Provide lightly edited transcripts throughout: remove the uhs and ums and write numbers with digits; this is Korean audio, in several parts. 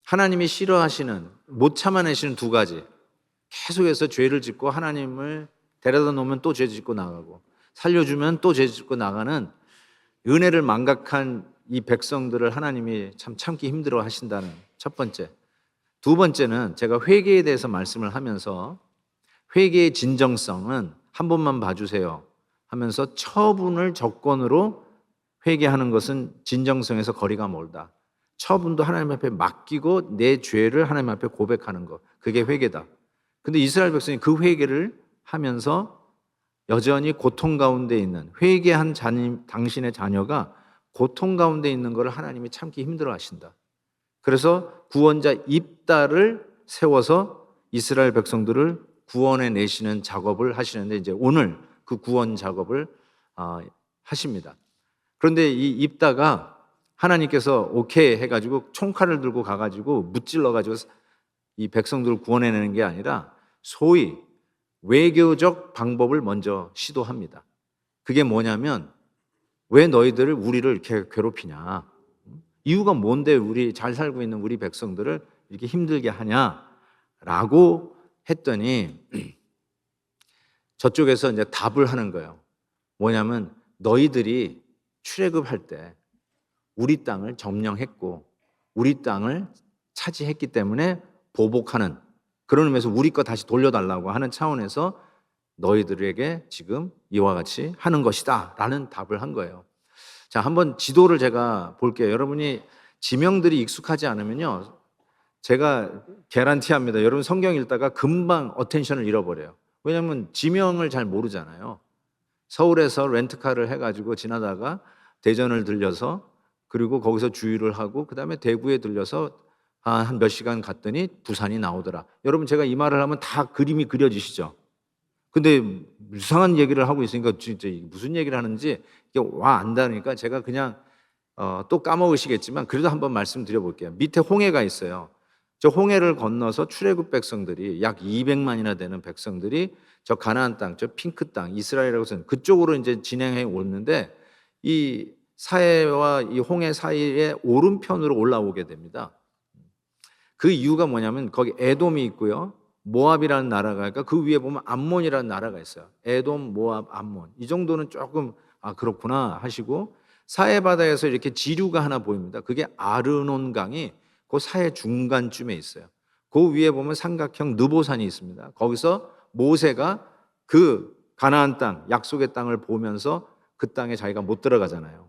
하나님이 싫어하시는, 못 참아내시는 두 가지. 계속해서 죄를 짓고 하나님을 데려다 놓으면 또 죄 짓고 나가고, 살려주면 또 죄 짓고 나가는 은혜를 망각한 이 백성들을 하나님이 참 참기 힘들어 하신다는 첫 번째. 두 번째는 제가 회개에 대해서 말씀을 하면서 회개의 진정성은 한 번만 봐주세요 하면서 처분을 조건으로 회개하는 것은 진정성에서 거리가 멀다. 처분도 하나님 앞에 맡기고 내 죄를 하나님 앞에 고백하는 것, 그게 회개다. 근데 이스라엘 백성이 그 회개를 하면서 여전히 고통 가운데 있는, 회개한 당신의 자녀가 고통 가운데 있는 것을 하나님이 참기 힘들어 하신다. 그래서 구원자 입다를 세워서 이스라엘 백성들을 구원해 내시는 작업을 하시는데, 이제 오늘 그 구원 작업을 하십니다. 그런데 이 입다가 하나님께서 오케이 해가지고 총칼을 들고 가가지고 무찔러가지고 이 백성들을 구원해내는 게 아니라 소위 외교적 방법을 먼저 시도합니다. 그게 뭐냐면, 왜 너희들을 우리를 이렇게 괴롭히냐, 이유가 뭔데 우리 잘 살고 있는 우리 백성들을 이렇게 힘들게 하냐라고 했더니 저쪽에서 이제 답을 하는 거예요. 뭐냐면, 너희들이 출애굽할 때 우리 땅을 점령했고 우리 땅을 차지했기 때문에 보복하는, 그런 의미에서 우리 거 다시 돌려달라고 하는 차원에서 너희들에게 지금 이와 같이 하는 것이다 라는 답을 한 거예요. 자, 한번 지도를 제가 볼게요. 여러분이 지명들이 익숙하지 않으면요, 제가 개런티합니다. 여러분 성경 읽다가 금방 어텐션을 잃어버려요. 왜냐하면 지명을 잘 모르잖아요. 서울에서 렌트카를 해가지고 지나다가 대전을 들려서, 그리고 거기서 주유를 하고 그 다음에 대구에 들려서 한 몇 시간 갔더니 부산이 나오더라. 여러분, 제가 이 말을 하면 다 그림이 그려지시죠? 근데 이상한 얘기를 하고 있으니까 진짜 무슨 얘기를 하는지 이게 와 안다니까 제가 그냥 또 까먹으시겠지만 그래도 한번 말씀드려 볼게요. 밑에 홍해가 있어요. 저 홍해를 건너서 출애굽 백성들이 약 200만이나 되는 백성들이 저 가나안 땅, 저 핑크 땅, 이스라엘이라고 해서 그쪽으로 이제 진행해 오는데, 이 사해와 이 홍해 사이에 오른편으로 올라오게 됩니다. 그 이유가 뭐냐면, 거기 에돔이 있고요, 모압이라는 나라가, 그러니까 그 위에 보면 암몬이라는 나라가 있어요. 에돔, 모압, 암몬. 이 정도는 조금 그렇구나 하시고, 사해 바다에서 이렇게 지류가 하나 보입니다. 그게 아르논 강이 그 사해 중간쯤에 있어요. 그 위에 보면 삼각형 느보산이 있습니다. 거기서 모세가 그 가나안 땅, 약속의 땅을 보면서 그 땅에 자기가 못 들어가잖아요.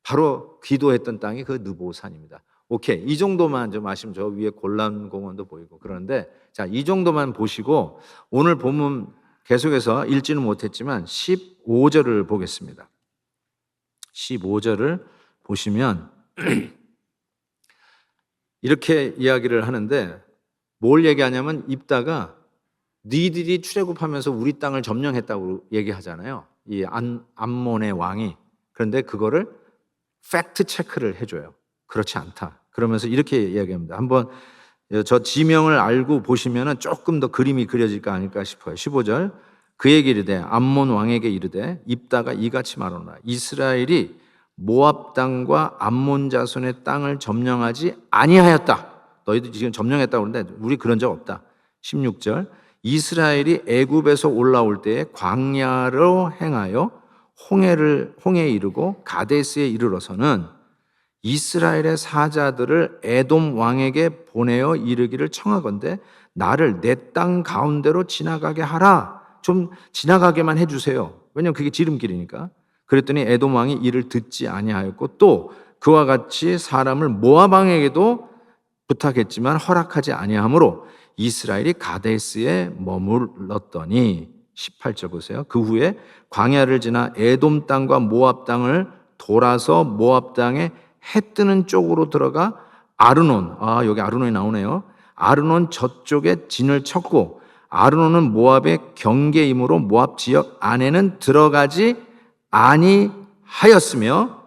바로 기도했던 땅이 그 느보산입니다. 오케이, 이 정도만 좀 아시면, 저 위에 골란 공원도 보이고 그러는데, 자, 이 정도만 보시고 오늘 본문 계속해서 읽지는 못했지만 15절을 보겠습니다. 15절을 보시면 이렇게 이야기를 하는데, 뭘 얘기하냐면, 입다가 니들이 출애굽하면서 우리 땅을 점령했다고 얘기하잖아요, 이 암몬의 왕이. 그런데 그거를 팩트 체크를 해줘요. 그렇지 않다. 그러면서 이렇게 이야기합니다. 한번 저 지명을 알고 보시면 조금 더 그림이 그려질까 아닐까 싶어요. 15절, 그에게 이르되 암몬 왕에게 이르되 입다가 이같이 말하노라. 이스라엘이 모압 땅과 암몬 자손의 땅을 점령하지 아니하였다. 너희들 지금 점령했다고 그러는데 우리 그런 적 없다. 16절, 이스라엘이 애굽에서 올라올 때에 광야로 행하여 홍해에 이르고 가데스에 이르러서는 이스라엘의 사자들을 에돔 왕에게 보내어 이르기를 청하건대 나를 내 땅 가운데로 지나가게 하라. 좀 지나가게만 해주세요. 왜냐하면 그게 지름길이니까. 그랬더니 에돔 왕이 이를 듣지 아니하였고, 또 그와 같이 사람을 모압 왕에게도 부탁했지만 허락하지 아니하므로 이스라엘이 가데스에 머물렀더니, 18절 보세요. 그 후에 광야를 지나 에돔 땅과 모압 땅을 돌아서 모압 땅에 해 뜨는 쪽으로 들어가 아르논, 여기 아르논이 나오네요. 아르논 저쪽에 진을 쳤고, 아르논은 모압의 경계이므로 모압 지역 안에는 들어가지 아니하였으며,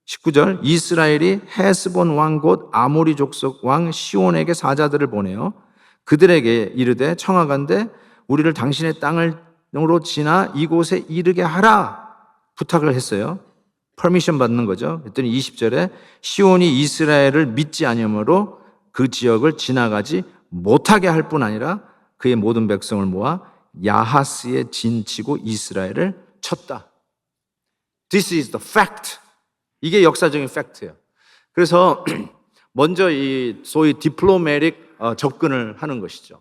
19절, 이스라엘이 헤스본 왕 곧 아모리 족속 왕 시온에게 사자들을 보내어 그들에게 이르되 청하건대 우리를 당신의 땅으로 지나 이곳에 이르게 하라 부탁을 했어요. 퍼미션 받는 거죠. 그랬더니 20절에 시온이 이스라엘을 믿지 아니하므로 그 지역을 지나가지 못하게 할 뿐 아니라 그의 모든 백성을 모아 야하스에 진치고 이스라엘을 쳤다. This is the fact. 이게 역사적인 팩트예요. 그래서 먼저 이 소위 디플로매틱 접근을 하는 것이죠.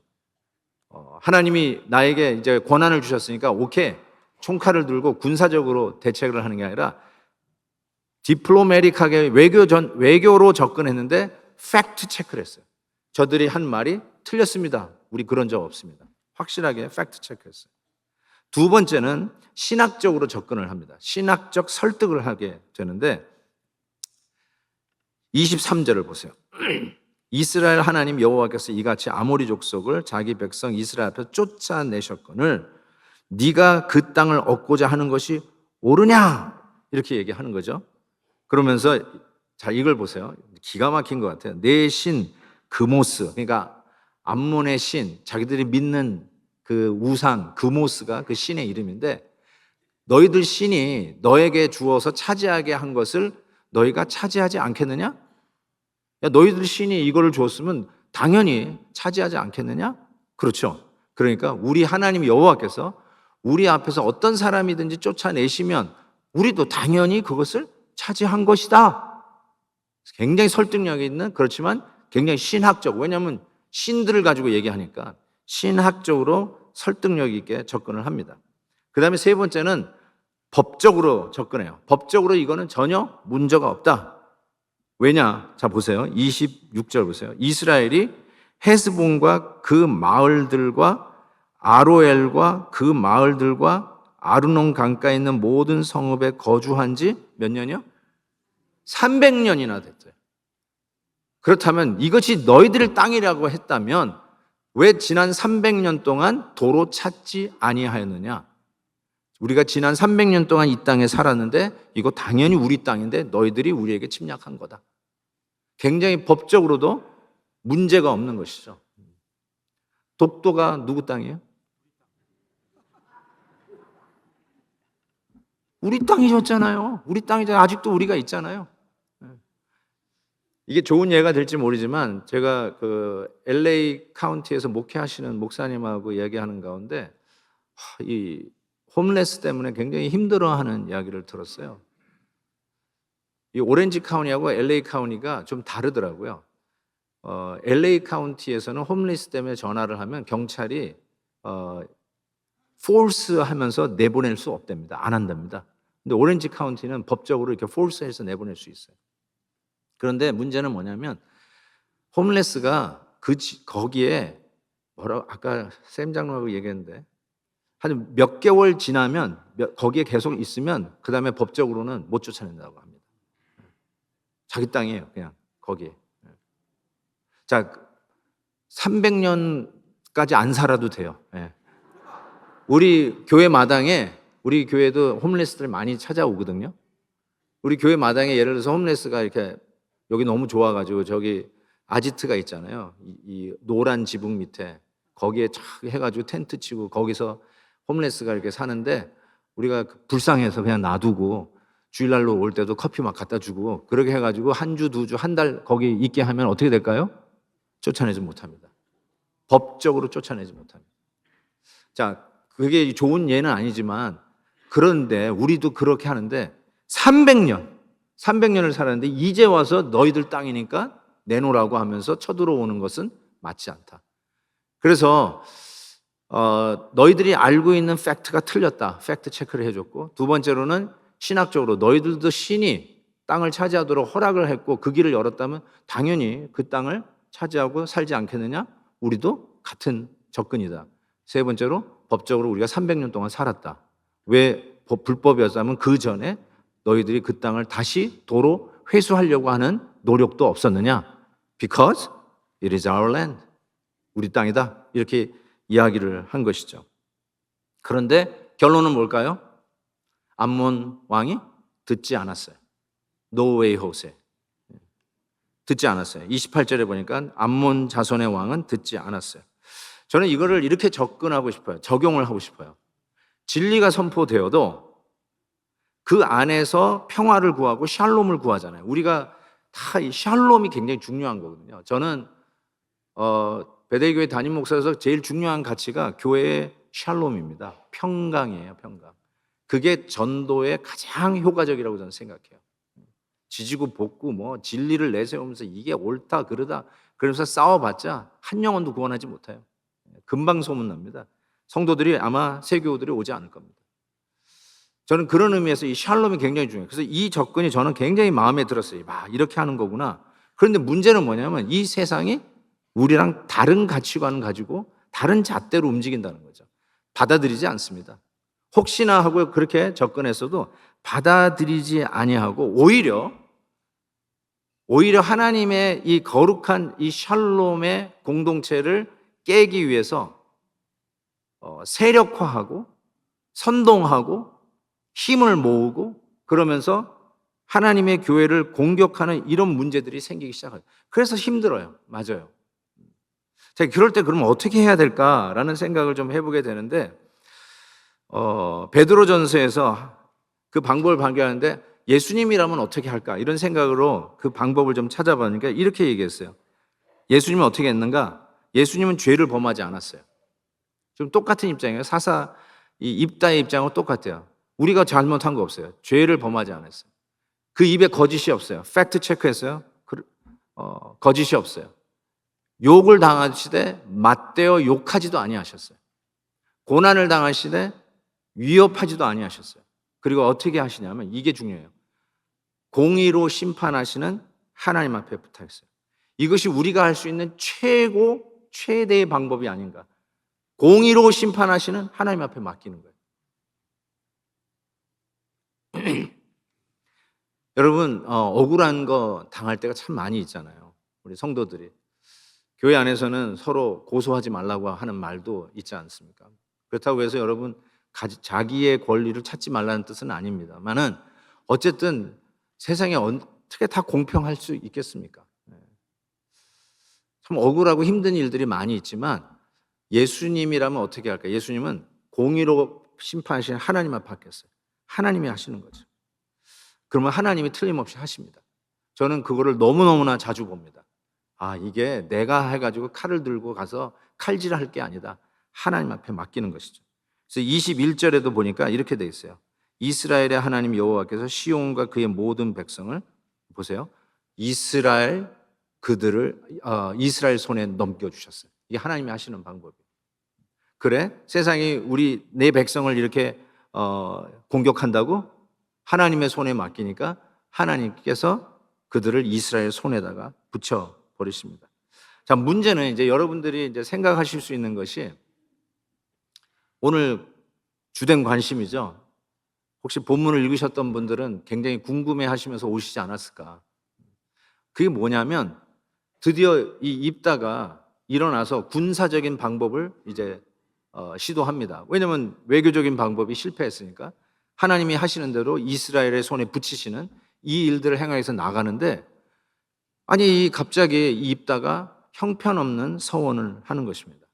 하나님이 나에게 이제 권한을 주셨으니까 오케이, 총칼을 들고 군사적으로 대책을 하는 게 아니라 디플로매틱하게 외교로 접근했는데 팩트 체크를 했어요. 저들이 한 말이 틀렸습니다. 우리 그런 적 없습니다. 확실하게 팩트 체크했어요. 두 번째는 신학적으로 접근을 합니다. 신학적 설득을 하게 되는데 23절을 보세요. 이스라엘 하나님 여호와께서 이같이 아모리 족속을 자기 백성 이스라엘 앞에서 쫓아내셨거늘 네가 그 땅을 얻고자 하는 것이 옳으냐? 이렇게 얘기하는 거죠. 그러면서 자, 이걸 보세요. 기가 막힌 것 같아요. 내 신 그모스, 그러니까 암몬의 신, 자기들이 믿는 그 우상 그모스가 그 신의 이름인데 너희들 신이 너에게 주어서 차지하게 한 것을 너희가 차지하지 않겠느냐? 야, 너희들 신이 이거를 줬으면 당연히 차지하지 않겠느냐? 그렇죠. 그러니까 우리 하나님 여호와께서 우리 앞에서 어떤 사람이든지 쫓아내시면 우리도 당연히 그것을 차지한 것이다. 굉장히 설득력이 있는, 그렇지만 굉장히 신학적, 왜냐하면 신들을 가지고 얘기하니까 신학적으로 설득력 있게 접근을 합니다. 그 다음에 세 번째는 법적으로 접근해요. 법적으로 이거는 전혀 문제가 없다. 왜냐? 자, 보세요. 26절 보세요. 이스라엘이 헤스본과 그 마을들과 아로엘과 그 마을들과 아르논 강가에 있는 모든 성읍에 거주한 지 몇 년이요? 300년이나 됐어요. 그렇다면 이것이 너희들의 땅이라고 했다면 왜 지난 300년 동안 도로 찾지 아니하였느냐? 우리가 지난 300년 동안 이 땅에 살았는데 이거 당연히 우리 땅인데 너희들이 우리에게 침략한 거다. 굉장히 법적으로도 문제가 없는 것이죠. 독도가 누구 땅이에요? 우리 땅이었잖아요. 우리 땅이잖아요. 아직도 우리가 있잖아요. 이게 좋은 예가 될지 모르지만 제가 그 LA 카운티에서 목회하시는 목사님하고 이야기하는 가운데 이 홈레스 때문에 굉장히 힘들어하는 이야기를 들었어요. 이 오렌지 카운티하고 LA 카운티가 좀 다르더라고요. LA 카운티에서는 홈리스 때문에 전화를 하면 경찰이 force 하면서 내보낼 수 없답니다. 안 한답니다. 근데 오렌지 카운티는 법적으로 이렇게 force해서 내보낼 수 있어요. 그런데 문제는 뭐냐면 홈레스가 거기에 아까 샘 장로하고 얘기했는데 한 몇 개월 지나면 거기에 계속 있으면 그 다음에 법적으로는 못 쫓아낸다고 합니다. 자기 땅이에요, 그냥 거기에. 자, 300년까지 안 살아도 돼요. 우리 교회 마당에 우리 교회도 홈레스들 많이 찾아오거든요. 우리 교회 마당에 예를 들어서 홈레스가 이렇게 여기 너무 좋아가지고 저기 아지트가 있잖아요. 이 노란 지붕 밑에 거기에 쫙 해가지고 텐트 치고 거기서 홈레스가 이렇게 사는데 우리가 불쌍해서 그냥 놔두고 주일날로 올 때도 커피 막 갖다 주고 그렇게 해가지고 한 주, 두 주, 한 달 거기 있게 하면 어떻게 될까요? 쫓아내지 못합니다. 법적으로 쫓아내지 못합니다. 자, 그게 좋은 예는 아니지만 그런데 우리도 그렇게 하는데 300년을 살았는데 이제 와서 너희들 땅이니까 내놓으라고 하면서 쳐들어오는 것은 맞지 않다. 그래서 너희들이 알고 있는 팩트가 틀렸다. 팩트 체크를 해줬고 두 번째로는 신학적으로 너희들도 신이 땅을 차지하도록 허락을 했고 그 길을 열었다면 당연히 그 땅을 차지하고 살지 않겠느냐? 우리도 같은 접근이다. 세 번째로 법적으로 우리가 300년 동안 살았다. 왜 불법이었다면 그 전에 너희들이 그 땅을 다시 도로 회수하려고 하는 노력도 없었느냐? Because it is our land. 우리 땅이다. 이렇게 이야기를 한 것이죠. 그런데 결론은 뭘까요? 암몬 왕이 듣지 않았어요. No way, Jose. 듣지 않았어요. 28절에 보니까 암몬 자손의 왕은 듣지 않았어요. 저는 이거를 이렇게 접근하고 싶어요. 적용을 하고 싶어요. 진리가 선포되어도 그 안에서 평화를 구하고 샬롬을 구하잖아요. 우리가 다 이 샬롬이 굉장히 중요한 거거든요. 저는 베델교회 담임 목사에서 제일 중요한 가치가 교회의 샬롬입니다. 평강이에요, 평강. 그게 전도에 가장 효과적이라고 저는 생각해요. 지지고 볶고 뭐 진리를 내세우면서 이게 옳다 그러다 그러면서 싸워봤자 한 영혼도 구원하지 못해요. 금방 소문납니다. 성도들이 아마 세교우들이 오지 않을 겁니다. 저는 그런 의미에서 이 샬롬이 굉장히 중요해요. 그래서 이 접근이 저는 굉장히 마음에 들었어요. 이렇게 하는 거구나. 그런데 문제는 뭐냐면 이 세상이 우리랑 다른 가치관을 가지고 다른 잣대로 움직인다는 거죠. 받아들이지 않습니다. 혹시나 하고 그렇게 접근했어도 받아들이지 아니하고 오히려 하나님의 이 거룩한 이 샬롬의 공동체를 깨기 위해서 세력화하고 선동하고 힘을 모으고 그러면서 하나님의 교회를 공격하는 이런 문제들이 생기기 시작해요. 그래서 힘들어요. 맞아요. 제가 그럴 때 그러면 어떻게 해야 될까라는 생각을 좀 해보게 되는데 베드로전서에서 그 방법을 발견하는데 예수님이라면 어떻게 할까 이런 생각으로 그 방법을 좀 찾아보니까 이렇게 얘기했어요. 예수님은 어떻게 했는가? 예수님은 죄를 범하지 않았어요. 좀 똑같은 입장이에요. 이 입다의 입장은 똑같아요. 우리가 잘못한 거 없어요. 죄를 범하지 않았어요. 그 입에 거짓이 없어요. 팩트 체크했어요. 거짓이 없어요. 욕을 당하시되 맞대어 욕하지도 아니하셨어요. 고난을 당하시되 위협하지도 아니하셨어요. 그리고 어떻게 하시냐면 이게 중요해요. 공의로 심판하시는 하나님 앞에 부탁했어요. 이것이 우리가 할 수 있는 최대의 방법이 아닌가. 공의로 심판하시는 하나님 앞에 맡기는 거예요. 여러분 억울한 거 당할 때가 참 많이 있잖아요. 우리 성도들이 교회 안에서는 서로 고소하지 말라고 하는 말도 있지 않습니까? 그렇다고 해서 여러분 자기의 권리를 찾지 말라는 뜻은 아닙니다만은 어쨌든 세상에 어떻게 다 공평할 수 있겠습니까? 참 억울하고 힘든 일들이 많이 있지만 예수님이라면 어떻게 할까? 예수님은 공의로 심판하시는 하나님 앞에 맡겼어요. 하나님이 하시는 거죠. 그러면 하나님이 틀림없이 하십니다. 저는 그거를 너무너무나 자주 봅니다. 이게 내가 해가지고 칼을 들고 가서 칼질할 게 아니다. 하나님 앞에 맡기는 것이죠. 그래서 21절에도 보니까 이렇게 돼 있어요. 이스라엘의 하나님 여호와께서 시온과 그의 모든 백성을 보세요. 이스라엘 손에 넘겨주셨어요. 이게 하나님이 하시는 방법이에요. 그래? 세상이 내 백성을 이렇게 공격한다고? 하나님의 손에 맡기니까 하나님께서 그들을 이스라엘 손에다가 붙여버리십니다. 자, 문제는 이제 여러분들이 이제 생각하실 수 있는 것이 오늘 주된 관심이죠. 혹시 본문을 읽으셨던 분들은 굉장히 궁금해 하시면서 오시지 않았을까. 그게 뭐냐면 드디어 이 입다가 일어나서 군사적인 방법을 이제 시도합니다. 왜냐하면 외교적인 방법이 실패했으니까 하나님이 하시는 대로 이스라엘의 손에 붙이시는 이 일들을 행하여서 나가는데 갑자기 이 입다가 형편없는 서원을 하는 것입니다.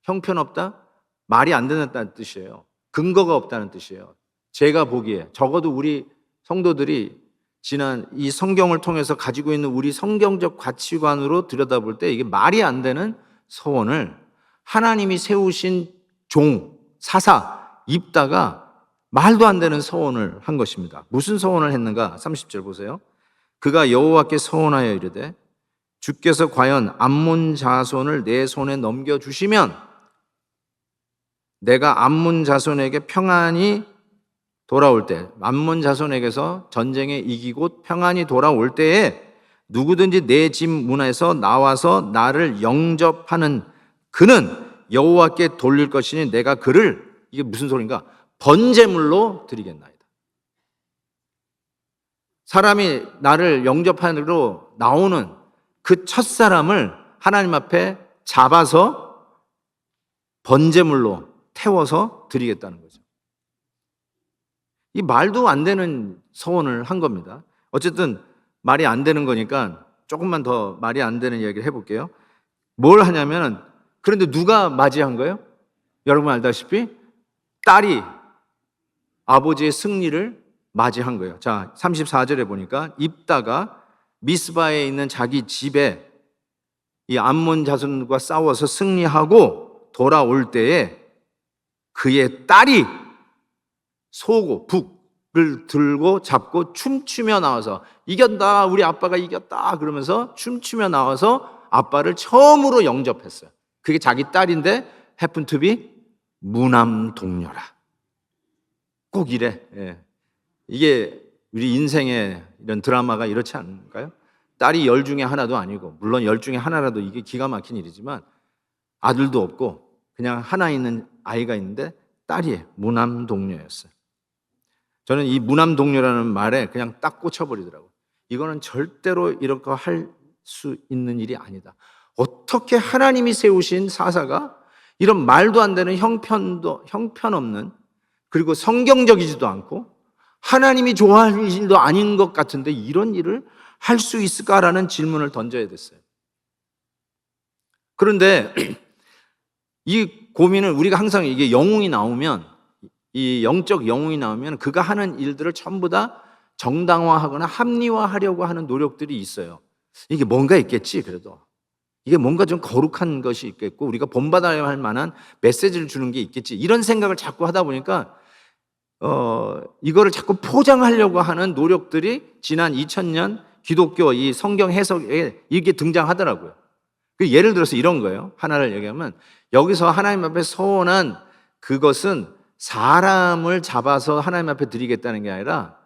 형편없다? 말이 안 된다는 뜻이에요. 근거가 없다는 뜻이에요. 제가 보기에 적어도 우리 성도들이 지난 이 성경을 통해서 가지고 있는 우리 성경적 가치관으로 들여다볼 때 이게 말이 안 되는 서원을 하나님이 세우신 사사 입다가 말도 안 되는 서원을 한 것입니다. 무슨 서원을 했는가? 30절 보세요. 그가 여호와께 서원하여 이르되 주께서 과연 암몬 자손을 내 손에 넘겨주시면 내가 암몬 자손에게 평안이 돌아올 때, 암몬 자손에게서 전쟁에 이기고 평안이 돌아올 때에 누구든지 내 집 문에서 나와서 나를 영접하는 그는 여호와께 돌릴 것이니 내가 그를, 이게 무슨 소린가? 번제물로 드리겠나이다. 사람이 나를 영접하러 나오는 그 첫사람을 하나님 앞에 잡아서 번제물로 태워서 드리겠다는 거죠. 이 말도 안 되는 서원을 한 겁니다. 어쨌든 말이 안 되는 거니까 조금만 더 말이 안 되는 이야기를 해볼게요. 뭘 하냐면, 그런데 누가 맞이한 거예요? 여러분 알다시피 딸이 아버지의 승리를 맞이한 거예요. 자, 34절에 보니까 입다가 미스바에 있는 자기 집에 이 암몬 자손과 싸워서 승리하고 돌아올 때에 그의 딸이 소고 북을 들고 잡고 춤추며 나와서 이겼다, 우리 아빠가 이겼다 그러면서 춤추며 나와서 아빠를 처음으로 영접했어요. 그게 자기 딸인데 happen to be 무남 동료라. 꼭 이래. 예. 이게 우리 인생의 이런 드라마가 이렇지 않을까요? 딸이 10 중에 하나도 아니고, 물론 10 중에 하나라도 이게 기가 막힌 일이지만 아들도 없고 그냥 하나 있는 아이가 있는데 딸이 무남 동료였어요. 저는 이 무남 동료라는 말에 그냥 딱 꽂혀버리더라고요. 이거는 절대로 이렇게 할 수 있는 일이 아니다. 어떻게 하나님이 세우신 사사가 이런 말도 안 되는 형편없는, 그리고 성경적이지도 않고 하나님이 좋아하는 일도 아닌 것 같은데 이런 일을 할 수 있을까라는 질문을 던져야 됐어요. 그런데 이 고민은 우리가 항상 이게 영웅이 나오면, 이 영적 영웅이 나오면 그가 하는 일들을 전부 다 정당화하거나 합리화하려고 하는 노력들이 있어요. 이게 뭔가 있겠지. 그래도 이게 뭔가 좀 거룩한 것이 있겠고 우리가 본받아야 할 만한 메시지를 주는 게 있겠지, 이런 생각을 자꾸 하다 보니까 이거를 자꾸 포장하려고 하는 노력들이 지난 2000년 기독교 이 성경 해석에 이게 등장하더라고요. 예를 들어서 이런 거예요. 하나를 얘기하면, 여기서 하나님 앞에 서원한 그것은 사람을 잡아서 하나님 앞에 드리겠다는 게 아니라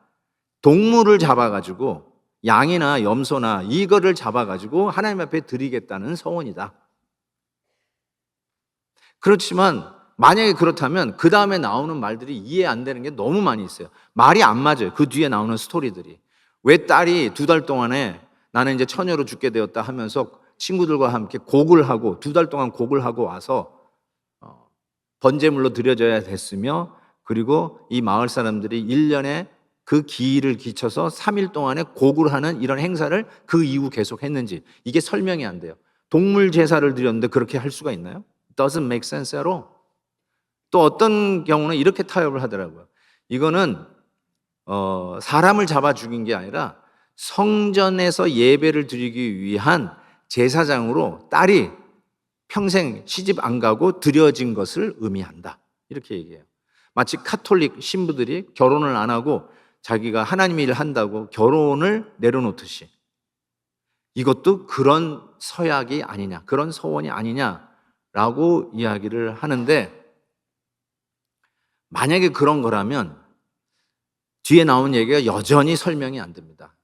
동물을 잡아가지고, 양이나 염소나 이거를 잡아가지고 하나님 앞에 드리겠다는 서원이다. 그렇지만 만약에 그렇다면 그 다음에 나오는 말들이 이해 안 되는 게 너무 많이 있어요. 말이 안 맞아요. 그 뒤에 나오는 스토리들이. 왜 딸이 2달 동안에 나는 이제 처녀로 죽게 되었다 하면서 친구들과 함께 곡을 하고 2달 동안 곡을 하고 와서 번제물로 드려져야 됐으며, 그리고 이 마을 사람들이 1년에 그 기일을 기쳐서 3일 동안에 곡을 하는 이런 행사를 그 이후 계속 했는지, 이게 설명이 안 돼요. 동물 제사를 드렸는데 그렇게 할 수가 있나요? Doesn't make sense at all. 또 어떤 경우는 이렇게 타협을 하더라고요. 이거는 사람을 잡아 죽인 게 아니라 성전에서 예배를 드리기 위한 제사장으로 딸이 평생 시집 안 가고 드려진 것을 의미한다, 이렇게 얘기해요. 마치 카톨릭 신부들이 결혼을 안 하고 자기가 하나님 일을 한다고 결혼을 내려놓듯이 이것도 그런 서약이 아니냐, 그런 서원이 아니냐라고 이야기를 하는데, 만약에 그런 거라면 뒤에 나온 얘기가 여전히 설명이 안 됩니다.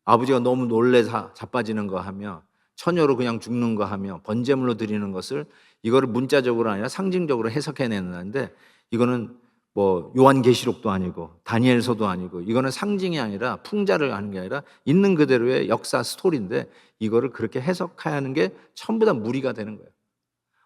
아버지가 너무 놀래서 자빠지는 거 하며 처녀로 그냥 죽는 거 하며 번제물로 드리는 것을, 이거를 문자적으로 아니라 상징적으로 해석해내는데, 이거는 뭐 요한계시록도 아니고 다니엘서도 아니고, 이거는 상징이 아니라 풍자를 하는 게 아니라 있는 그대로의 역사 스토리인데 이거를 그렇게 해석하는 게 전부 다 무리가 되는 거예요.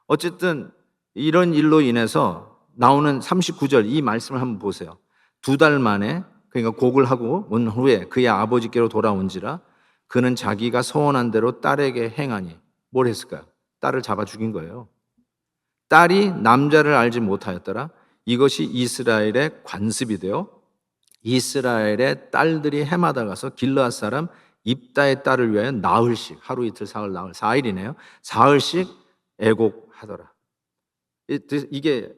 어쨌든 이런 일로 인해서 나오는 39절 이 말씀을 한번 보세요. 2달 만에, 그러니까 곡을 하고 온 후에 그의 아버지께로 돌아온지라 그는 자기가 서원한 대로 딸에게 행하니, 뭘 했을까요? 딸을 잡아 죽인 거예요. 딸이 남자를 알지 못하였더라. 이것이 이스라엘의 관습이 되어 이스라엘의 딸들이 해마다 가서 길르앗 사람 입다의 딸을 위하여 나흘씩, 하루 이틀 사흘 나흘 4일이네요. 사흘씩 애곡하더라. 이게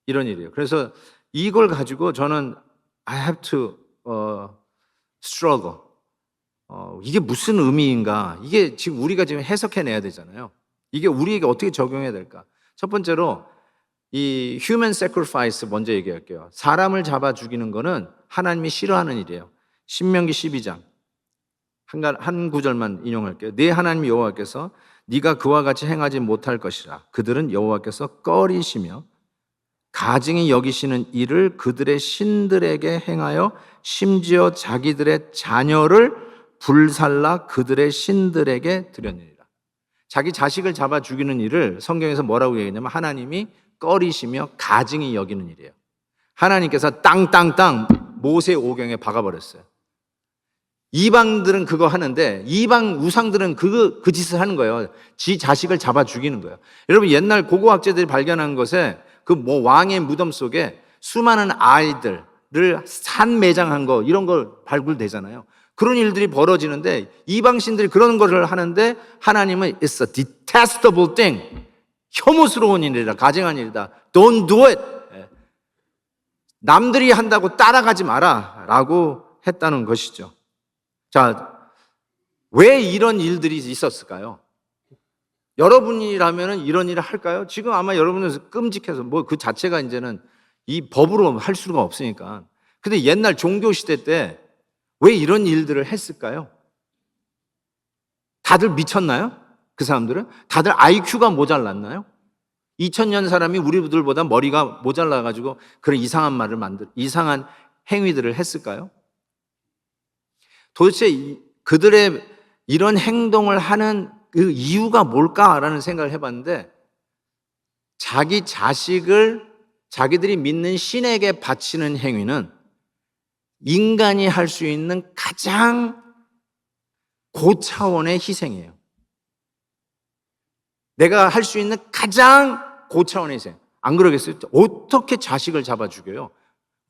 이런 일이에요. 그래서 이걸 가지고 저는 I have to struggle. 이게 무슨 의미인가? 이게 지금 우리가 지금 해석해내야 되잖아요. 이게 우리에게 어떻게 적용해야 될까? 첫 번째로 이 human sacrifice 먼저 얘기할게요. 사람을 잡아 죽이는 거는 하나님이 싫어하는 일이에요. 신명기 12장 한 구절만 인용할게요. 네 하나님 여호와께서 네가 그와 같이 행하지 못할 것이라. 그들은 여호와께서 꺼리시며 가증히 여기시는 일을 그들의 신들에게 행하여 심지어 자기들의 자녀를 불살라 그들의 신들에게 드렸느니라. 자기 자식을 잡아 죽이는 일을 성경에서 뭐라고 얘기했냐면 하나님이 꺼리시며 가증히 여기는 일이에요. 하나님께서 땅땅땅 모세 오경에 박아버렸어요. 이방들은 그거 하는데 이방 우상들은 그 짓을 하는 거예요. 지 자식을 잡아 죽이는 거예요. 여러분, 옛날 고고학자들이 발견한 것에 그 뭐 왕의 무덤 속에 수많은 아이들, 산매장한 거 이런 걸 발굴되잖아요. 그런 일들이 벌어지는데 이방신들이 그런 거를 하는데 하나님은 It's a detestable thing. 혐오스러운 일이다. 가증한 일이다. Don't do it. 남들이 한다고 따라가지 마라 라고 했다는 것이죠. 자, 왜 이런 일들이 있었을까요? 여러분이라면 이런 일을 할까요? 지금 아마 여러분은 끔찍해서 뭐 그 자체가 이제는 이 법으로 할 수가 없으니까. 근데 옛날 종교시대 때 왜 이런 일들을 했을까요? 다들 미쳤나요? 그 사람들은? 다들 IQ가 모자랐나요? 2000년 사람이 우리들보다 머리가 모자라가지고 그런 이상한 말을 이상한 행위들을 했을까요? 도대체 그들의 이런 행동을 하는 그 이유가 뭘까라는 생각을 해봤는데 자기 자식을 자기들이 믿는 신에게 바치는 행위는 인간이 할 수 있는 가장 고차원의 희생이에요. 내가 할 수 있는 가장 고차원의 희생. 안 그러겠어요? 어떻게 자식을 잡아 죽여요?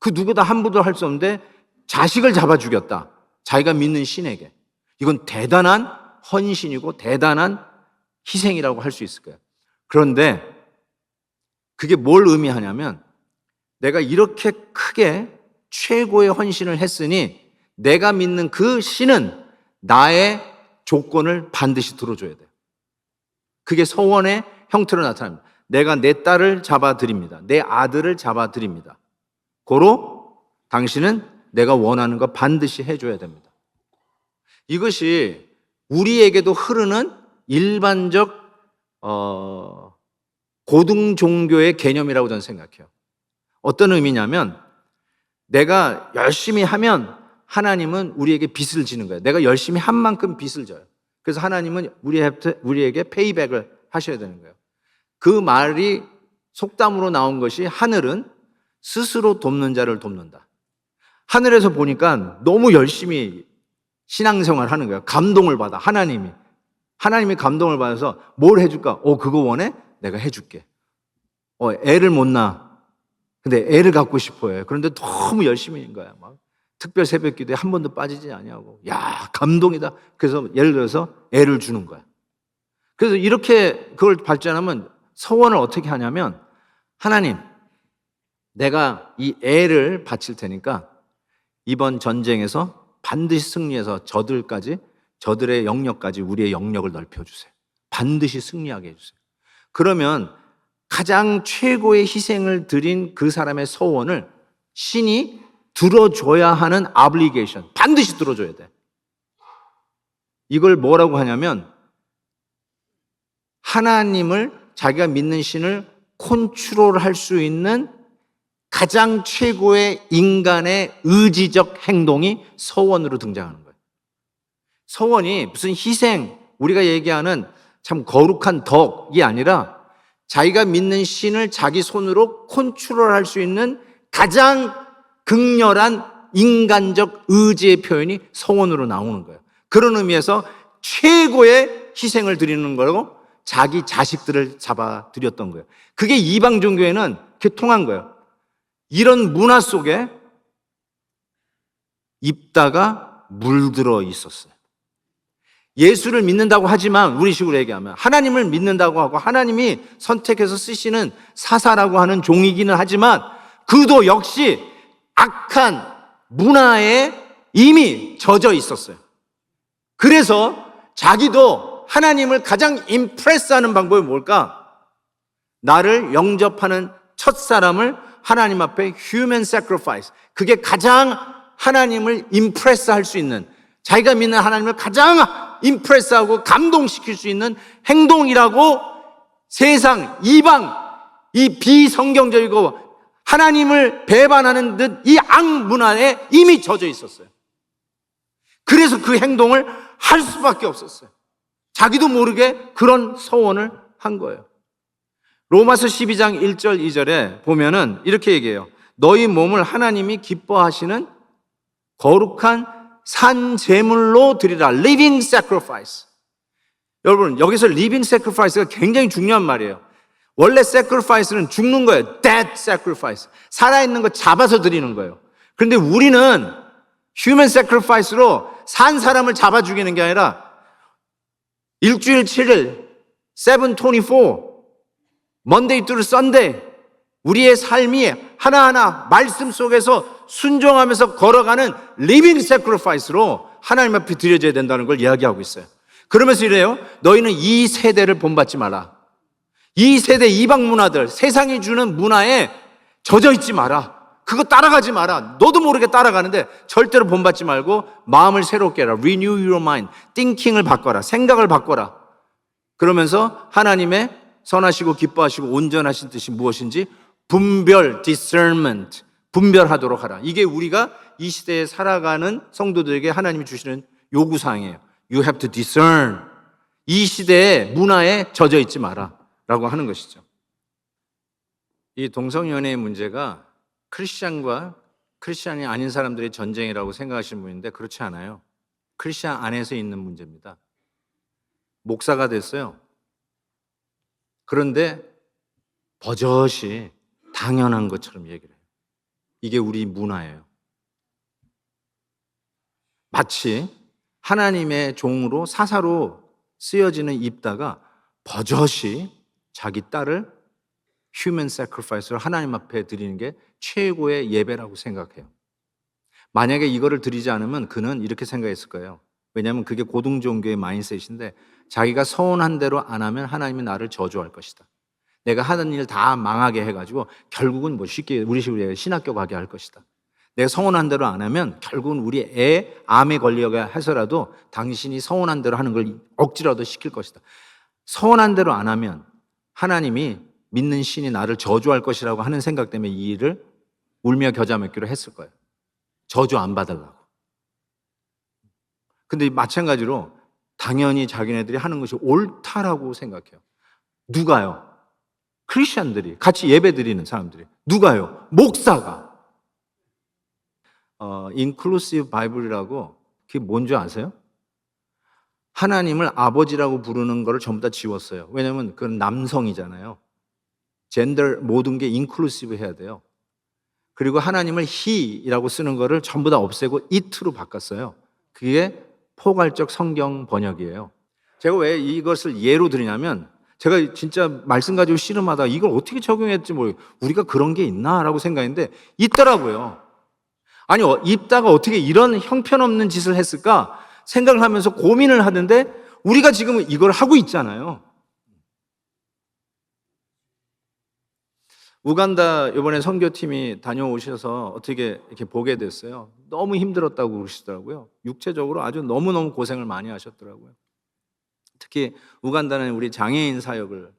그 누구도 함부로 할 수 없는데 자식을 잡아 죽였다. 자기가 믿는 신에게. 이건 대단한 헌신이고 대단한 희생이라고 할 수 있을 거예요. 그런데 그게 뭘 의미하냐면 내가 이렇게 크게 최고의 헌신을 했으니 내가 믿는 그 신은 나의 조건을 반드시 들어줘야 돼요. 그게 서원의 형태로 나타납니다. 내가 내 딸을 잡아드립니다. 내 아들을 잡아드립니다. 고로 당신은 내가 원하는 거 반드시 해줘야 됩니다. 이것이 우리에게도 흐르는 일반적 고등 종교의 개념이라고 저는 생각해요. 어떤 의미냐면 내가 열심히 하면 하나님은 우리에게 빚을 지는 거예요. 내가 열심히 한 만큼 빚을 져요. 그래서 하나님은 우리에게 페이백을 하셔야 되는 거예요. 그 말이 속담으로 나온 것이 하늘은 스스로 돕는 자를 돕는다. 하늘에서 보니까 너무 열심히 신앙생활 하는 거예요. 감동을 받아. 하나님이 감동을 받아서 뭘 해줄까? 그거 원해? 내가 해줄게. 애를 못 낳아. 근데 애를 갖고 싶어요. 그런데 너무 열심히 인 거야. 막 특별 새벽 기도에 한 번도 빠지지 않냐고. 야, 감동이다. 그래서 예를 들어서 애를 주는 거야. 그래서 이렇게 그걸 발전하면 서원을 어떻게 하냐면 하나님, 내가 이 애를 바칠 테니까 이번 전쟁에서 반드시 승리해서 저들의 영역까지 우리의 영역을 넓혀주세요. 반드시 승리하게 해주세요. 그러면 가장 최고의 희생을 드린 그 사람의 서원을 신이 들어줘야 하는 obligation, 반드시 들어줘야 돼. 이걸 뭐라고 하냐면 하나님을 자기가 믿는 신을 컨트롤할 수 있는 가장 최고의 인간의 의지적 행동이 서원으로 등장하는 거예요. 서원이 무슨 희생, 우리가 얘기하는 참 거룩한 덕이 아니라 자기가 믿는 신을 자기 손으로 컨트롤할 수 있는 가장 극렬한 인간적 의지의 표현이 서원으로 나오는 거예요. 그런 의미에서 최고의 희생을 드리는 거고 자기 자식들을 잡아드렸던 거예요. 그게 이방 종교에는 그렇게 통한 거예요. 이런 문화 속에 입다가 물들어 있었어요. 예수를 믿는다고 하지만 우리식으로 얘기하면 하나님을 믿는다고 하고 하나님이 선택해서 쓰시는 사사라고 하는 종이기는 하지만 그도 역시 악한 문화에 이미 젖어 있었어요. 그래서 자기도 하나님을 가장 임프레스하는 방법이 뭘까? 나를 영접하는 첫 사람을 하나님 앞에 human sacrifice, 그게 가장 하나님을 임프레스할 수 있는, 자기가 믿는 하나님을 가장 임프레스하고 감동시킬 수 있는 행동이라고 세상, 이방, 이 비성경적이고 하나님을 배반하는 듯 이 악문화에 이미 젖어 있었어요. 그래서 그 행동을 할 수밖에 없었어요. 자기도 모르게 그런 서원을 한 거예요. 로마서 12장 1절 2절에 보면은 이렇게 얘기해요. 너희 몸을 하나님이 기뻐하시는 거룩한 산 제물로 드리라. living sacrifice. 여러분, 여기서 living sacrifice가 굉장히 중요한 말이에요. 원래 sacrifice는 죽는 거예요. dead sacrifice. 살아있는 거 잡아서 드리는 거예요. 그런데 우리는 휴먼 세크리파이스로 산 사람을 잡아 죽이는 게 아니라 일주일 7일 7/24 먼데이 투 선데이 우리의 삶이 하나하나 말씀 속에서 순종하면서 걸어가는 리빙 세크리파이스로 하나님 앞에 드려져야 된다는 걸 이야기하고 있어요. 그러면서 이래요. 너희는 이 세대를 본받지 마라. 이 세대 이방 문화들, 세상이 주는 문화에 젖어 있지 마라. 그거 따라가지 마라. 너도 모르게 따라가는데 절대로 본받지 말고 마음을 새롭게 해라. Renew your mind. thinking을 바꿔라. 생각을 바꿔라. 그러면서 하나님의 선하시고 기뻐하시고 온전하신 뜻이 무엇인지 분별, discernment, 분별하도록 하라. 이게 우리가 이 시대에 살아가는 성도들에게 하나님이 주시는 요구사항이에요. You have to discern. 이 시대의 문화에 젖어 있지 마라 라고 하는 것이죠. 이 동성연애의 문제가 크리스찬과 크리스찬이 아닌 사람들의 전쟁이라고 생각하시는 분인데 그렇지 않아요. 크리스찬 안에서 있는 문제입니다. 목사가 됐어요. 그런데 버젓이 당연한 것처럼 얘기를 해요. 이게 우리 문화예요. 마치 하나님의 종으로 사사로 쓰여지는 입다가 버젓이 자기 딸을 휴먼 세크리파이스를 하나님 앞에 드리는 게 최고의 예배라고 생각해요. 만약에 이거를 드리지 않으면 그는 이렇게 생각했을 거예요. 왜냐하면 그게 고등종교의 마인셋인데 자기가 서운한 대로 안 하면 하나님이 나를 저주할 것이다. 내가 하는 일 다 망하게 해가지고 결국은 뭐 쉽게 우리 식으로 신학교 가게 할 것이다. 내가 서운한 대로 안 하면 결국은 우리 애 암에 걸려가 해서라도 당신이 서운한 대로 하는 걸 억지라도 시킬 것이다. 서운한 대로 안 하면 하나님이 믿는 신이 나를 저주할 것이라고 하는 생각 때문에 이 일을 울며 겨자 먹기로 했을 거예요. 저주 안 받으려고. 근데 마찬가지로 당연히 자기네들이 하는 것이 옳다라고 생각해요. 누가요? 크리스천들이 같이 예배 드리는 사람들이. 누가요? 목사가. 인클루시브 바이블이라고 그게 뭔지 아세요? 하나님을 아버지라고 부르는 거를 전부 다 지웠어요. 왜냐하면 그건 남성이잖아요. 젠더 모든 게 인클루시브 해야 돼요. 그리고 하나님을 he이라고 쓰는 거를 전부 다 없애고 it로 바꿨어요. 그게 포괄적 성경 번역이에요. 제가 왜 이것을 예로 드리냐면 제가 진짜 말씀 가지고 씨름하다가 이걸 어떻게 적용했지 우리가 그런 게 있나라고 생각했는데 있더라고요. 아니 입다가 어떻게 이런 형편없는 짓을 했을까 생각을 하면서 고민을 하는데 우리가 지금 이걸 하고 있잖아요. 우간다 이번에 선교팀이 다녀오셔서 어떻게 이렇게 보게 됐어요. 너무 힘들었다고 그러시더라고요. 육체적으로 아주 너무너무 고생을 많이 하셨더라고요. 특히 우간다는 우리 장애인 사역을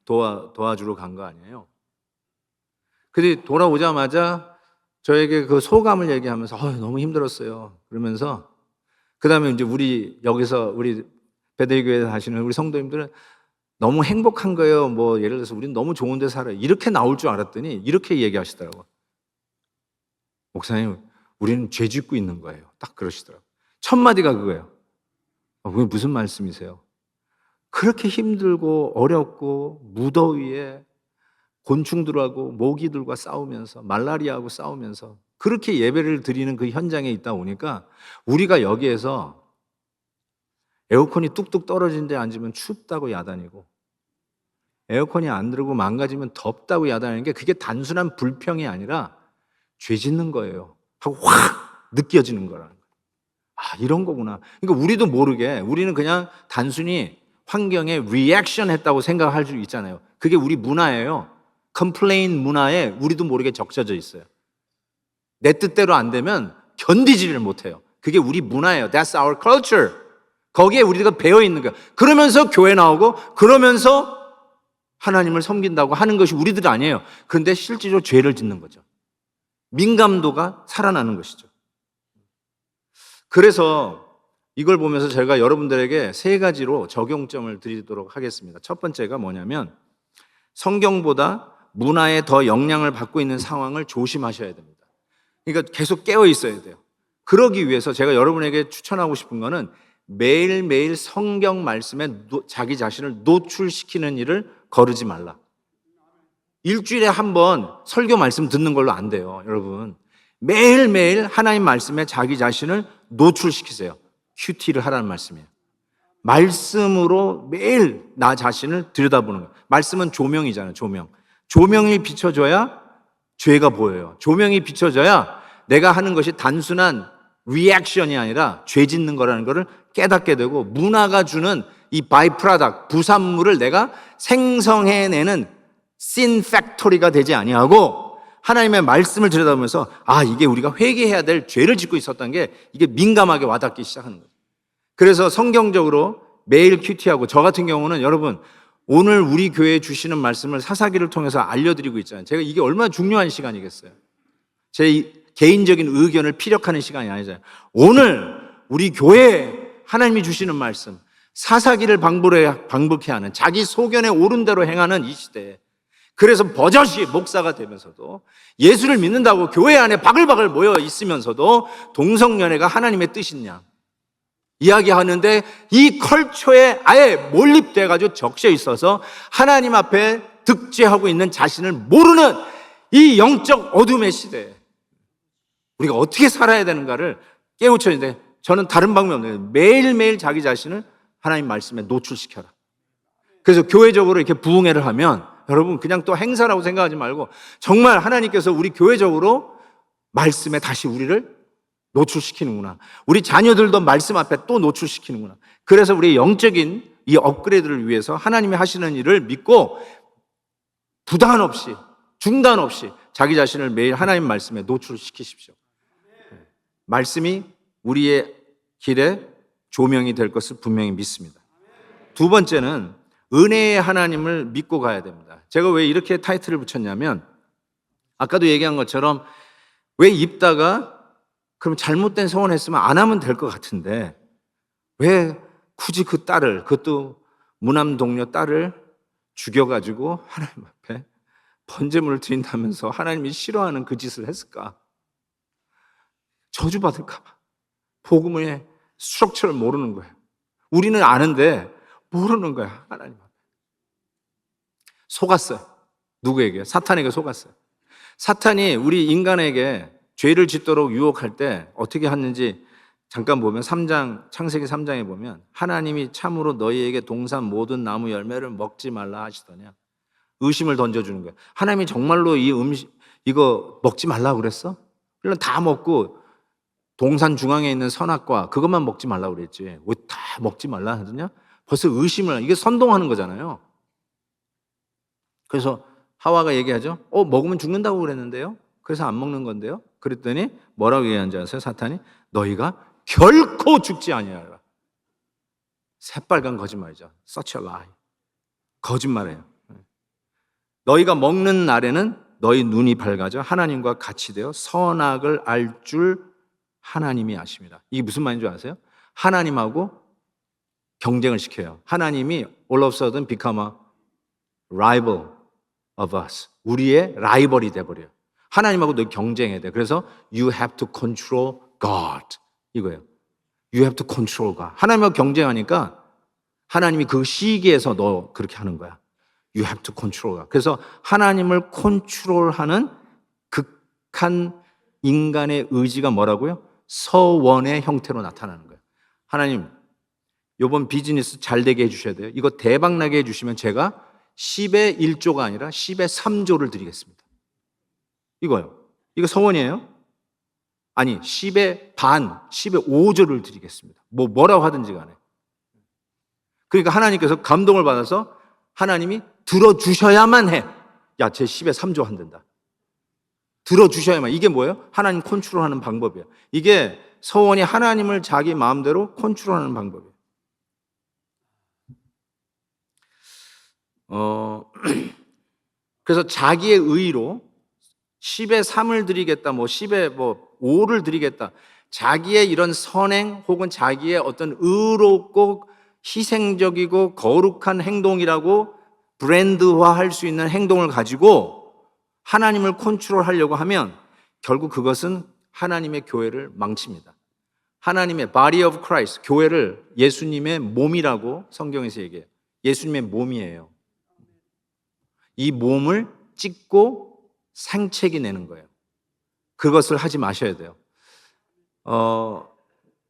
도와주러 간 거 아니에요. 근데 돌아오자마자 저에게 그 소감을 얘기하면서 너무 힘들었어요. 그러면서 그 다음에 이제 우리 여기서 우리 베델교회에 하시는 우리 성도님들은 너무 행복한 거예요. 뭐 예를 들어서 우리는 너무 좋은 데 살아요. 이렇게 나올 줄 알았더니 이렇게 얘기하시더라고요. 목사님, 우리는 죄 짓고 있는 거예요. 딱 그러시더라고요. 첫 마디가 그거예요. 그게 무슨 말씀이세요? 그렇게 힘들고 어렵고 무더위에 곤충들하고 모기들과 싸우면서 말라리아하고 싸우면서 그렇게 예배를 드리는 그 현장에 있다 보니까 우리가 여기에서 에어컨이 뚝뚝 떨어진 데 앉으면 춥다고 야단이고 에어컨이 안 들고 망가지면 덥다고 야단하는 게 그게 단순한 불평이 아니라 죄 짓는 거예요 하고 확 느껴지는 거라는 거예요. 이런 거구나. 그러니까 우리도 모르게 우리는 그냥 단순히 환경에 리액션 했다고 생각할 수 있잖아요. 그게 우리 문화예요. 컴플레인 문화에 우리도 모르게 적셔져 있어요. 내 뜻대로 안 되면 견디지를 못해요. 그게 우리 문화예요. That's our culture. 거기에 우리가 배어 있는 거예요. 그러면서 교회 나오고 그러면서 하나님을 섬긴다고 하는 것이 우리들 아니에요. 그런데 실제로 죄를 짓는 거죠. 민감도가 살아나는 것이죠. 그래서 이걸 보면서 제가 여러분들에게 세 가지로 적용점을 드리도록 하겠습니다. 첫 번째가 뭐냐면 성경보다 문화에 더 영향을 받고 있는 상황을 조심하셔야 됩니다. 그러니까 계속 깨어 있어야 돼요. 그러기 위해서 제가 여러분에게 추천하고 싶은 거는 매일매일 성경 말씀에 자기 자신을 노출시키는 일을 거르지 말라. 일주일에 한 번 설교 말씀 듣는 걸로 안 돼요, 여러분. 매일매일 하나님 말씀에 자기 자신을 노출시키세요. 큐티를 하라는 말씀이에요. 말씀으로 매일 나 자신을 들여다보는 거예요. 말씀은 조명이잖아요. 조명. 조명이 비춰져야 죄가 보여요. 조명이 비춰져야 내가 하는 것이 단순한 리액션이 아니라 죄 짓는 거라는 것을 깨닫게 되고, 문화가 주는 이 바이 프로덕트, 부산물을 내가 생성해내는 신 팩토리가 되지 아니하고, 하나님의 말씀을 들여다보면서 이게 우리가 회개해야 될 죄를 짓고 있었던 게 이게 민감하게 와닿기 시작하는 거예요. 그래서 성경적으로 매일 큐티하고, 저 같은 경우는 여러분 오늘 우리 교회에 주시는 말씀을 사사기를 통해서 알려드리고 있잖아요. 제가 이게 얼마나 중요한 시간이겠어요. 제 개인적인 의견을 피력하는 시간이 아니잖아요. 오늘 우리 교회에 하나님이 주시는 말씀, 사사기를 방북해 하는, 자기 소견에 옳은 대로 행하는 이 시대에, 그래서 버젓이 목사가 되면서도, 예수를 믿는다고 교회 안에 바글바글 모여 있으면서도 동성연애가 하나님의 뜻이냐 이야기하는데, 이 컬처에 아예 몰입돼 가지고 적셔 있어서 하나님 앞에 득죄하고 있는 자신을 모르는 이 영적 어둠의 시대에 우리가 어떻게 살아야 되는가를 깨우쳐야 돼. 저는 다른 방법이 없네요. 매일매일 자기 자신을 하나님 말씀에 노출시켜라. 그래서 교회적으로 이렇게 부흥회를 하면 여러분 그냥 또 행사라고 생각하지 말고, 정말 하나님께서 우리 교회적으로 말씀에 다시 우리를 노출시키는구나. 우리 자녀들도 말씀 앞에 또 노출시키는구나. 그래서 우리 영적인 이 업그레이드를 위해서 하나님이 하시는 일을 믿고 부단 없이, 중단 없이 자기 자신을 매일 하나님 말씀에 노출시키십시오. 말씀이 우리의 길에 조명이 될 것을 분명히 믿습니다. 두 번째는 은혜의 하나님을 믿고 가야 됩니다. 제가 왜 이렇게 타이틀을 붙였냐면, 아까도 얘기한 것처럼 왜 입다가 그럼 잘못된 소원했으면 안 하면 될 것 같은데 왜 굳이 그 딸을, 그것도 무남 동료 딸을 죽여가지고 하나님 앞에 번제물을 드린다면서 하나님이 싫어하는 그 짓을 했을까? 저주받을까 봐. 복음의 스트럭처를 모르는 거예요. 우리는 아는데 모르는 거야. 하나님 앞에 속았어요. 누구에게? 사탄에게 속았어요. 사탄이 우리 인간에게 죄를 짓도록 유혹할 때 어떻게 하는지 잠깐 보면, 3장, 창세기 3장에 보면 하나님이 참으로 너희에게 동산 모든 나무 열매를 먹지 말라 하시더냐, 의심을 던져주는 거예요. 하나님이 정말로 이 이거 먹지 말라고 그랬어? 물론 다 먹고 동산 중앙에 있는 선악과 그것만 먹지 말라고 그랬지 왜 다 먹지 말라 하더냐? 벌써 의심을, 이게 선동하는 거잖아요. 그래서 하와가 얘기하죠. 먹으면 죽는다고 그랬는데요? 그래서 안 먹는 건데요? 그랬더니 뭐라고 얘기한 줄 아세요? 사탄이 너희가 결코 죽지 아니하리라. 새빨간 거짓말이죠. Such a lie. 거짓말이에요. 너희가 먹는 날에는 너희 눈이 밝아져 하나님과 같이 되어 선악을 알 줄 하나님이 아십니다. 이게 무슨 말인 줄 아세요? 하나님하고 경쟁을 시켜요. 하나님이 all of a sudden become a rival of us. 우리의 라이벌이 돼버려요. 하나님하고 너 경쟁해야 돼. 그래서 you have to control God. 이거예요. You have to control God. 하나님하고 경쟁하니까 하나님이 그 시기에서 너 그렇게 하는 거야. You have to control God. 그래서 하나님을 컨트롤하는 극한 인간의 의지가 뭐라고요? 서원의 형태로 나타나는 거예요. 하나님, 이번 비즈니스 잘 되게 해주셔야 돼요. 이거 대박 나게 해주시면 제가 10의 1조가 아니라 10의 3조를 드리겠습니다. 이거요. 이거 서원이에요? 아니, 10의 반, 10의 5조를 드리겠습니다. 뭐라고 하든지 간에. 그러니까 하나님께서 감동을 받아서 하나님이 들어주셔야만 해. 야, 제 10의 3조 한단다. 들어주셔야만. 이게 뭐예요? 하나님 컨트롤하는 방법이에요. 이게 서원이 하나님을 자기 마음대로 컨트롤하는 방법이에요. 그래서 자기의 의로 10의 3을 드리겠다, 10의 5를 드리겠다. 자기의 이런 선행 혹은 자기의 어떤 의롭고 희생적이고 거룩한 행동이라고 브랜드화할 수 있는 행동을 가지고 하나님을 컨트롤하려고 하면 결국 그것은 하나님의 교회를 망칩니다. 하나님의 body of Christ, 교회를 예수님의 몸이라고 성경에서 얘기해요. 예수님의 몸이에요. 이 몸을 찢고 생채기 내는 거예요. 그것을 하지 마셔야 돼요.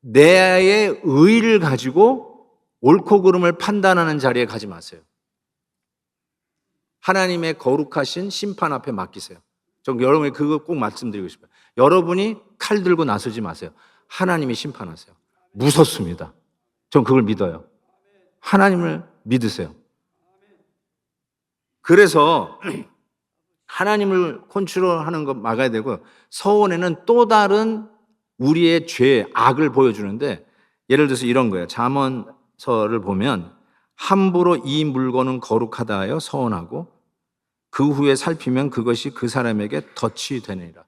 내 의를 가지고 옳고 그름을 판단하는 자리에 가지 마세요. 하나님의 거룩하신 심판 앞에 맡기세요. 전 여러분이 그거 꼭 말씀드리고 싶어요. 여러분이 칼 들고 나서지 마세요. 하나님이 심판하세요. 무섭습니다. 전 그걸 믿어요. 하나님을 믿으세요. 그래서 하나님을 컨트롤하는 거 막아야 되고, 서원에는 또 다른 우리의 죄, 악을 보여주는데, 예를 들어서 이런 거예요. 잠언서를 보면 함부로 이 물건은 거룩하다 하여 서원하고 그 후에 살피면 그것이 그 사람에게 덫이 되느니라.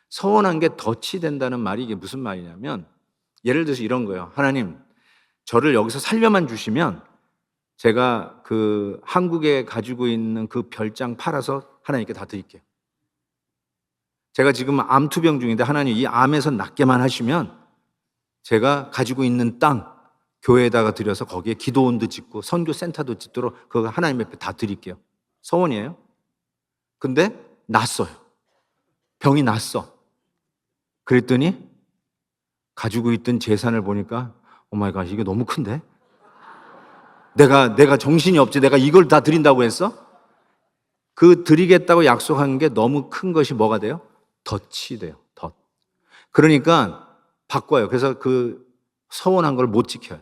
서원한 게 덫이 된다는 말이 이게 무슨 말이냐면, 예를 들어서 이런 거예요. 하나님, 저를 여기서 살려만 주시면 제가 그 한국에 가지고 있는 그 별장 팔아서 하나님께 다 드릴게요. 제가 지금 암투병 중인데 하나님 이 암에서 낫게만 하시면 제가 가지고 있는 땅 교회에다가 드려서 거기에 기도원도 짓고 선교센터도 짓도록 그거 하나님 앞에 다 드릴게요. 서원이에요. 근데 났어요. 병이 났어. 그랬더니 가지고 있던 재산을 보니까 오마이갓, 이게 너무 큰데? 내가 정신이 없지. 내가 이걸 다 드린다고 했어? 그 드리겠다고 약속한 게 너무 큰 것이 뭐가 돼요? 덫이 돼요. 덫. 그러니까 바꿔요. 그래서 그 서원한 걸 못 지켜요.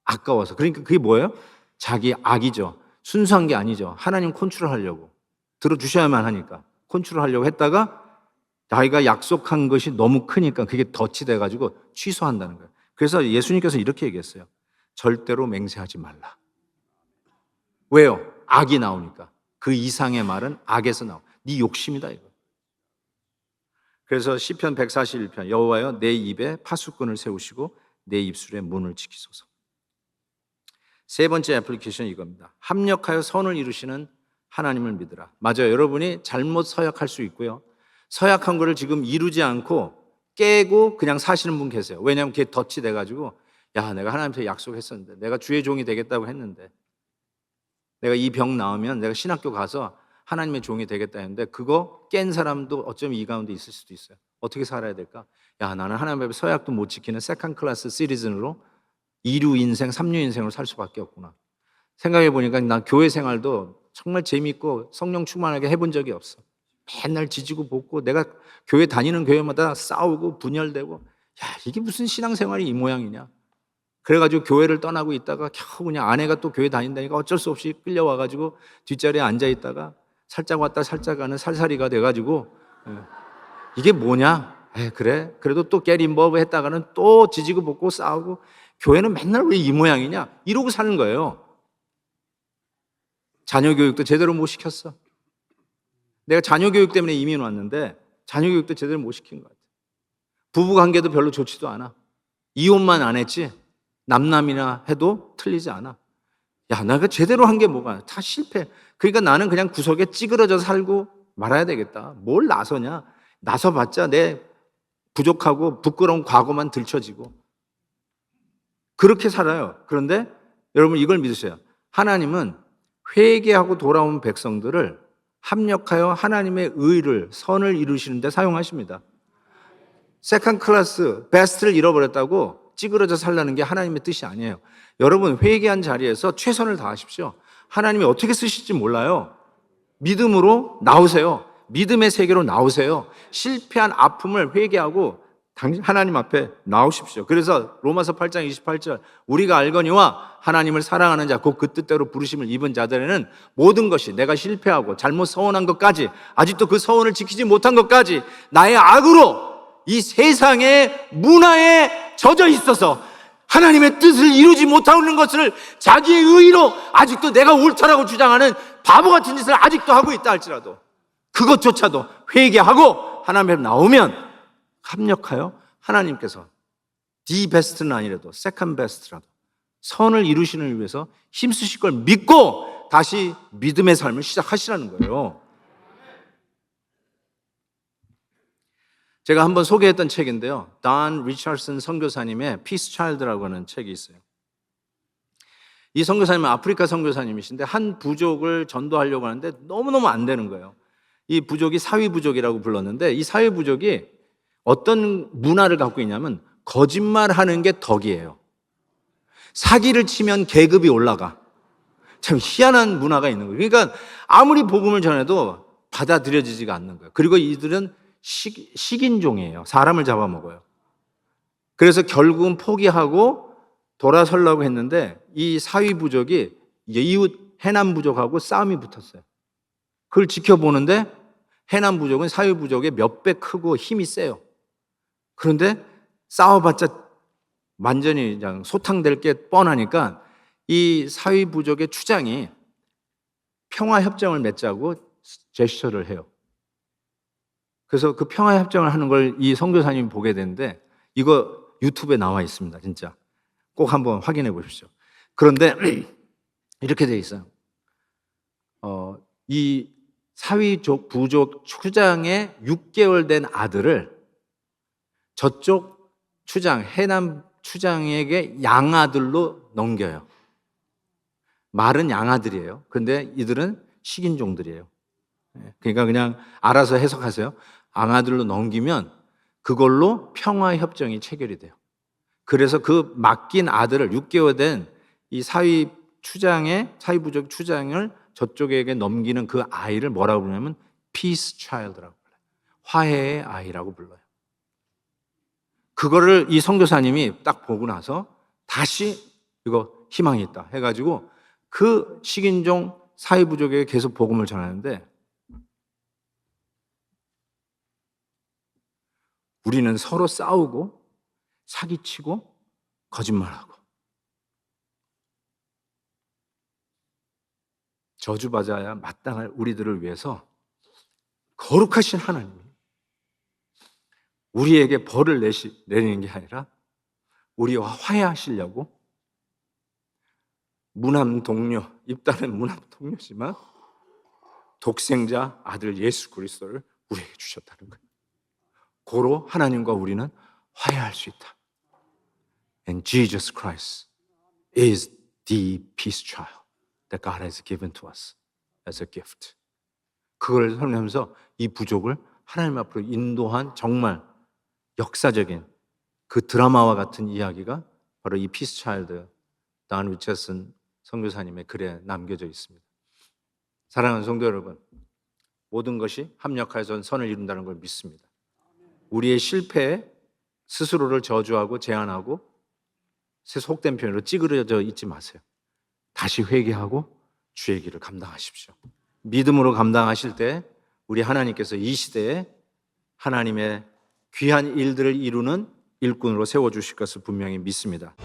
아까워서. 그러니까 그게 뭐예요? 자기 악이죠. 순수한 게 아니죠. 하나님 컨트롤하려고. 들어주셔야만 하니까. 컨트롤하려고 했다가 자기가 약속한 것이 너무 크니까 그게 덫이 돼가지고 취소한다는 거예요. 그래서 예수님께서 이렇게 얘기했어요. 절대로 맹세하지 말라. 왜요? 악이 나오니까. 그 이상의 말은 악에서 나와. 네 욕심이다 이거. 그래서 시편 141편 여호와여 내 입에 파수꾼을 세우시고 내 입술에 문을 지키소서. 세 번째 애플리케이션은 이겁니다. 합력하여 선을 이루시는 하나님을 믿으라. 맞아요. 여러분이 잘못 서약할 수 있고요. 서약한 거를 지금 이루지 않고 깨고 그냥 사시는 분 계세요. 왜냐하면 그게 덫이 돼가지고 야, 내가 하나님한테 약속했었는데, 내가 주의 종이 되겠다고 했는데, 내가 이 병 나으면 내가 신학교 가서 하나님의 종이 되겠다 했는데, 그거 깬 사람도 어쩌면 이 가운데 있을 수도 있어요. 어떻게 살아야 될까? 야, 나는 하나님 앞에 서약도 못 지키는 세컨 클래스 시리즌으로 2류 인생, 3류 인생으로 살 수밖에 없구나. 생각해 보니까 난 교회 생활도 정말 재밌고 성령 충만하게 해본 적이 없어. 맨날 지지고 볶고 내가 교회 다니는 교회마다 싸우고 분열되고, 야, 이게 무슨 신앙생활이 이 모양이냐. 그래가지고 교회를 떠나고 있다가 겨우 그냥 아내가 또 교회 다닌다니까 어쩔 수 없이 끌려와가지고 뒷자리에 앉아있다가 살짝 왔다 살짝 가는 살살이가 돼가지고 이게 뭐냐? 그래? 그래도 또 get involved 했다가는 또 지지고 볶고 싸우고, 교회는 맨날 왜 이 모양이냐? 이러고 사는 거예요. 자녀 교육도 제대로 못 시켰어. 내가 자녀 교육 때문에 이민 왔는데 자녀 교육도 제대로 못 시킨 것 같아. 부부 관계도 별로 좋지도 않아. 이혼만 안 했지 남남이나 해도 틀리지 않아. 야, 내가 제대로 한 게 뭐가? 다 실패. 그러니까 나는 그냥 구석에 찌그러져 살고 말아야 되겠다. 뭘 나서냐? 나서봤자 내 부족하고 부끄러운 과거만 들춰지고 그렇게 살아요. 그런데 여러분 이걸 믿으세요. 하나님은 회개하고 돌아온 백성들을 합력하여 하나님의 의를, 선을 이루시는 데 사용하십니다. 세컨 클래스, 베스트를 잃어버렸다고 찌그러져 살라는 게 하나님의 뜻이 아니에요. 여러분 회개한 자리에서 최선을 다하십시오. 하나님이 어떻게 쓰실지 몰라요. 믿음으로 나오세요. 믿음의 세계로 나오세요. 실패한 아픔을 회개하고 하나님 앞에 나오십시오. 그래서 로마서 8장 28절 우리가 알거니와 하나님을 사랑하는 자 곧 그 뜻대로 부르심을 입은 자들에는 모든 것이 내가 실패하고 잘못 서원한 것까지 아직도 그 서원을 지키지 못한 것까지 나의 악으로 이 세상의 문화에 젖어 있어서 하나님의 뜻을 이루지 못하는 것을 자기의 의로 아직도 내가 옳다라고 주장하는 바보 같은 짓을 아직도 하고 있다 할지라도 그것조차도 회개하고 하나님 앞에 나오면 합력하여 하나님께서 the best는 아니라도 second best라도 선을 이루시는 위해서 힘쓰실 걸 믿고 다시 믿음의 삶을 시작하시라는 거예요. 제가 한번 소개했던 책인데요. 던 리처슨 선교사님의 Peace Child라고 하는 책이 있어요. 이 선교사님은 아프리카 선교사님이신데 한 부족을 전도하려고 하는데 너무너무 안 되는 거예요. 이 부족이 사위 부족이라고 불렀는데, 이 사위 부족이 어떤 문화를 갖고 있냐면 거짓말하는 게 덕이에요. 사기를 치면 계급이 올라가. 참 희한한 문화가 있는 거예요. 그러니까 아무리 복음을 전해도 받아들여지지가 않는 거예요. 그리고 이들은 식인종이에요. 사람을 잡아먹어요. 그래서 결국은 포기하고 돌아서려고 했는데 이 사위 부족이 이웃 해남 부족하고 싸움이 붙었어요. 그걸 지켜보는데 해남 부족은 사위 부족의 몇 배 크고 힘이 세요. 그런데 싸워봤자 완전히 그냥 소탕될 게 뻔하니까 이 사위 부족의 추장이 평화협정을 맺자고 제스처를 해요. 그래서 그 평화협정을 하는 걸 이 선교사님이 보게 되는데, 이거 유튜브에 나와 있습니다. 진짜 꼭 한번 확인해 보십시오. 그런데 이렇게 돼 있어요. 이 사위 부족 추장의 6개월 된 아들을 저쪽 추장, 해남 추장에게 양아들로 넘겨요. 말은 양아들이에요. 그런데 이들은 식인종들이에요. 그러니까 그냥 알아서 해석하세요. 양아들로 넘기면 그걸로 평화협정이 체결이 돼요. 그래서 그 맡긴 아들을 6개월 된 이 사위 부족 추장을 저쪽에게 넘기는 그 아이를 뭐라고 부르냐면 Peace Child라고 불러요. 화해의 아이라고 불러요. 그거를 이 선교사님이 딱 보고 나서 다시 이거 희망이 있다 해가지고 그 식인종 사위 부족에게 계속 복음을 전하는데, 우리는 서로 싸우고 사기치고 거짓말하고 저주받아야 마땅할 우리들을 위해서 거룩하신 하나님이 우리에게 벌을 내리는 게 아니라 우리와 화해하시려고 무남 동료, 입다는 무남 동료지만 독생자 아들 예수 그리스도를 우리에게 주셨다는 거예요. 고로 하나님과 우리는 화해할 수 있다. And Jesus Christ is the peace child that God has given to us as a gift. 그걸 설명하면서 이 부족을 하나님 앞으로 인도한 정말 역사적인 그 드라마와 같은 이야기가 바로 이 피스 차일드 단 리처슨 선교사님의 글에 남겨져 있습니다. 사랑하는 성도 여러분, 모든 것이 합력하여서 선을 이룬다는 걸 믿습니다. 우리의 실패에 스스로를 저주하고 제한하고 속된 표현으로 찌그러져 있지 마세요. 다시 회개하고 주의 길을 감당하십시오. 믿음으로 감당하실 때 우리 하나님께서 이 시대에 하나님의 귀한 일들을 이루는 일꾼으로 세워주실 것을 분명히 믿습니다.